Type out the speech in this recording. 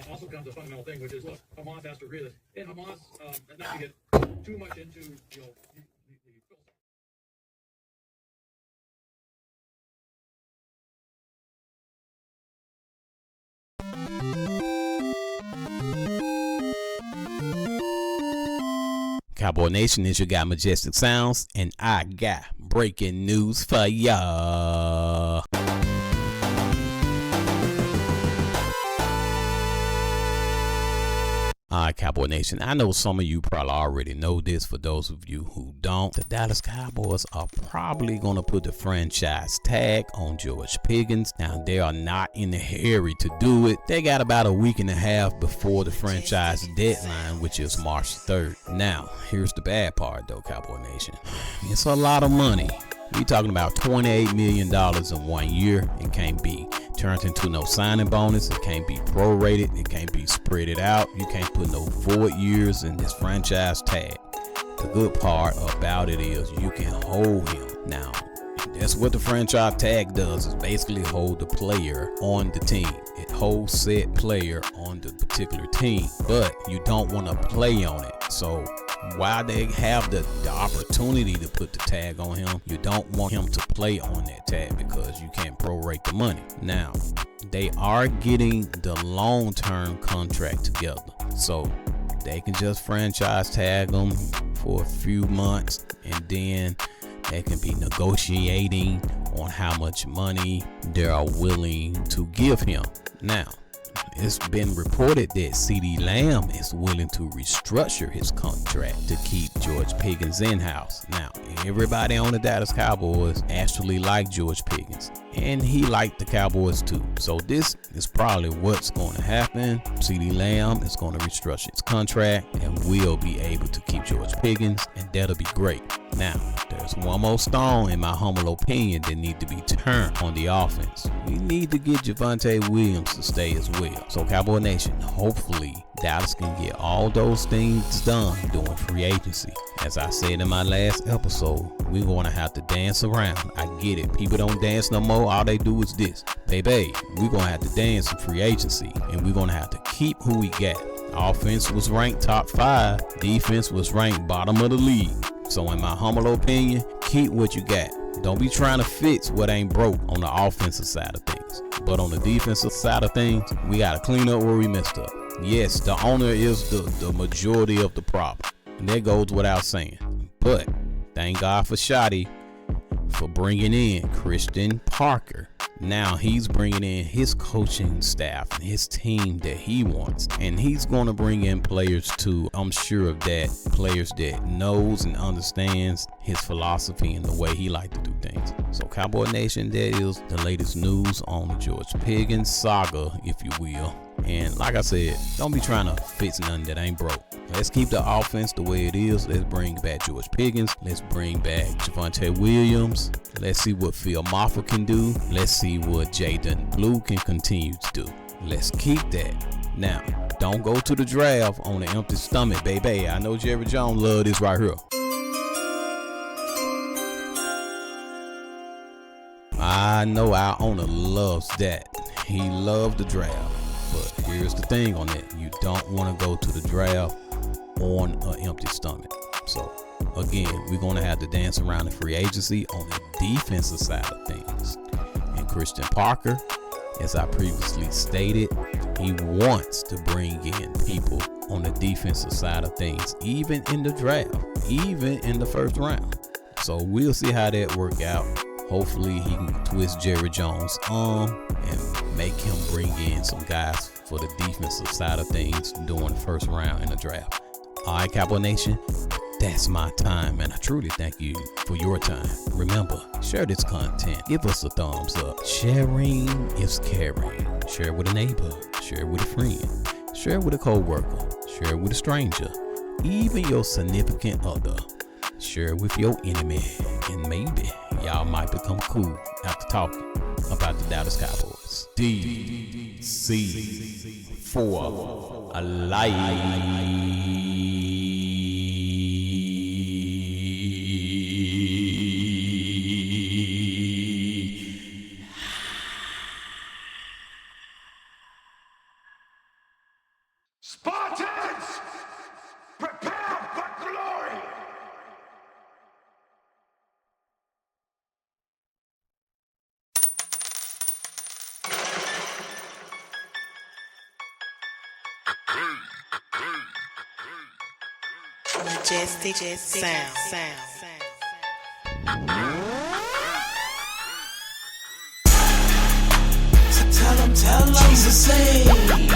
also comes a fundamental thing, which is, look, Hamas has to realize, and Hamas, not to get too much into, the Cowboy Nation, is your guy Majestic Sounds, and I got breaking news for ya. Alright, Cowboy Nation, I know some of you probably already know this. For those of you who don't, the Dallas Cowboys are probably going to put the franchise tag on George Pickens. Now, they are not in a hurry to do it. They got about a week and a half before the franchise deadline, which is March 3rd. Now, here's the bad part though, Cowboy Nation. It's a lot of money. We talking about $28 million in 1 year. It can't be turned into no signing bonus. It can't be prorated. It can't be spreaded out. You can't put no void years in this franchise tag. The good part about it is you can hold him. Now, that's what the franchise tag does, is basically hold the player on the team. It holds said player on the particular team, but you don't want to play on it. So while they have the opportunity to put the tag on him, you don't want him to play on that tag because you can't prorate the money. Now, they are getting the long-term contract together, so they can just franchise tag him for a few months, and then they can be negotiating on how much money they are willing to give him. Now, it's been reported that CeeDee Lamb is willing to restructure his contract to keep George Pickens in-house. Now, everybody on the Dallas Cowboys actually like George Pickens, and he liked the Cowboys too. So this is probably what's going to happen. CeeDee Lamb is going to restructure his contract and will be able to keep George Pickens, and that'll be great. Now, there's one more stone, in my humble opinion, that need to be turned on the offense. We need to get Javonte Williams to stay as well. So, Cowboy Nation, hopefully Dallas can get all those things done during free agency. As I said in my last episode, we're going to have to dance around. I get it. People don't dance no more. All they do is this. Baby, we're going to have to dance in free agency, and we're going to have to keep who we got. Offense was ranked top 5. Defense was ranked bottom of the league. So in my humble opinion, keep what you got. Don't be trying to fix what ain't broke on the offensive side of things. But on the defensive side of things, we got to clean up where we messed up. Yes, the owner is the majority of the problem, and that goes without saying. But thank God for Shotty for bringing in Christian Parker. Now he's bringing in his coaching staff and his team that he wants, and he's going to bring in players too. I'm sure of that. Players that knows and understands his philosophy and the way he like to do things. So Cowboy Nation, that is the latest news on the George Pickens saga, if you will. And like I said, don't be trying to fix nothing that ain't broke. Let's keep the offense the way it is. Let's bring back George Pickens. Let's bring back Javonte Williams. Let's see what Phil Maffa can do. Let's see what Jaden Blue can continue to do. Let's keep that. Now, don't go to the draft on an empty stomach, baby. I know Jerry Jones love this right here. I know our owner loves that. He loves the draft. But here's the thing on that. You don't want to go to the draft on an empty stomach. So again, we're going to have to dance around the free agency on the defensive side of things. And Christian Parker, as I previously stated, he wants to bring in people on the defensive side of things, even in the draft, even in the first round. So we'll see how that work out. Hopefully he can twist Jerry Jones' arm and make him bring in some guys for the defensive side of things during the first round in the draft. All right, Cowboy Nation, that's my time, and I truly thank you for your time. Remember, share this content. Give us a thumbs up. Sharing is caring. Share with a neighbor. Share with a friend. Share with a co-worker. Share with a stranger. Even your significant other. Share with your enemy, and maybe y'all might become cool after talking about the Dallas Cowboys. DC for life. majestic sound. Tell them to sing.